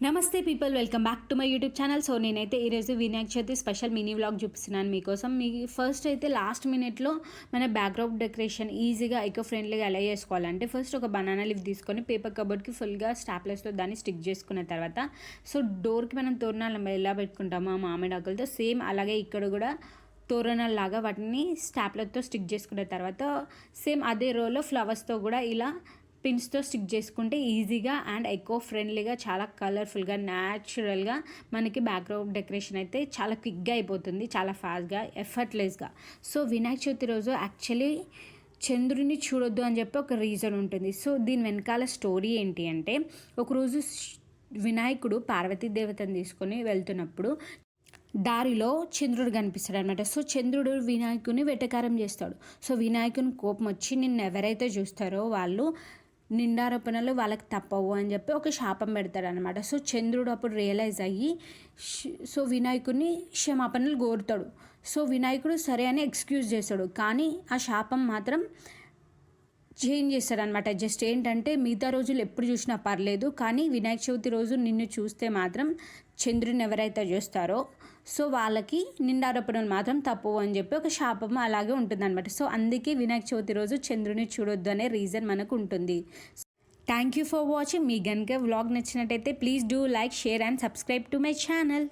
నమస్తే people, welcome back to my YouTube channel. So నేనైతే ఈరోజు Vinayaka Chavithi special mini vlog చూపిస్తున్నాను మీకోసం. ఫస్ట్ అయితే లాస్ట్ మినిట్లో మన బ్యాక్గ్రౌండ్ డెకరేషన్ ఈజీగా ఎకో ఫ్రెండ్లీగా ఎలా చేసుకోవాలంటే, ఫస్ట్ ఒక బనానా లీఫ్ తీసుకొని పేపర్ కబోర్డ్కి ఫుల్గా స్టాప్లెస్తో దాన్ని స్టిక్ చేసుకున్న తర్వాత, సో డోర్కి మనం తోరణాలు ఎలా పెట్టుకుంటామో ఆ మామిడాకులతో సేమ్ అలాగే ఇక్కడ కూడా తోరణాల్లాగా వాటిని స్టాప్లర్తో స్టిక్ చేసుకున్న తర్వాత సేమ్ అదే రోలో ఫ్లవర్స్తో కూడా ఇలా పిన్స్తో స్టిక్ చేసుకుంటే ఈజీగా అండ్ ఎకో ఫ్రెండ్లీగా చాలా కలర్ఫుల్గా న్యాచురల్గా మనకి బ్యాక్గ్రౌండ్ డెకరేషన్ అయితే చాలా క్విక్గా అయిపోతుంది, చాలా ఫాస్ట్గా, ఎఫర్ట్లెస్గా. సో వినాయక చవితి రోజు యాక్చువల్లీ చంద్రుడిని చూడొద్దు అని చెప్పి ఒక రీజన్ ఉంటుంది. సో దీని వెనకాల స్టోరీ ఏంటి అంటే, ఒకరోజు వినాయకుడు పార్వతీదేవతను తీసుకొని వెళ్తున్నప్పుడు దారిలో చంద్రుడు కనిపిస్తాడు అనమాట. సో చంద్రుడు వినాయకుని వెటకారం చేస్తాడు. సో వినాయకుని కోపం వచ్చి నిన్ను ఎవరైతే చూస్తారో వాళ్ళు నిండారోపణలు వాళ్ళకి తప్పవు అని చెప్పి ఒక శాపం పెడతాడు అనమాట. సో చంద్రుడు అప్పుడు రియలైజ్ అయ్యి సో వినాయకుడిని క్షమాపణలు కోరుతాడు. సో వినాయకుడు సరే అని ఎక్స్క్యూజ్ చేస్తాడు, కానీ ఆ శాపం మాత్రం చేంజ్ చేస్తాడనమాట. జస్ట్ ఏంటంటే, మిగతా రోజులు ఎప్పుడు చూసినా పర్లేదు, కానీ వినాయక చవితి రోజు నిన్ను చూస్తే మాత్రం చంద్రుని ఎవరైతే చూస్తారో సో వాళ్ళకి నిండారోపణలు మాత్రం తప్పు అని చెప్పి ఒక శాపం అలాగే ఉంటుందన్నమాట. సో అందుకే వినాయక చవితి రోజు చంద్రుని చూడొద్దు అనే రీజన్ మనకు ఉంటుంది. Thank you for watching. మీ కనుక వ్లాగ్ నచ్చినట్టయితే please do like, share and subscribe to my channel.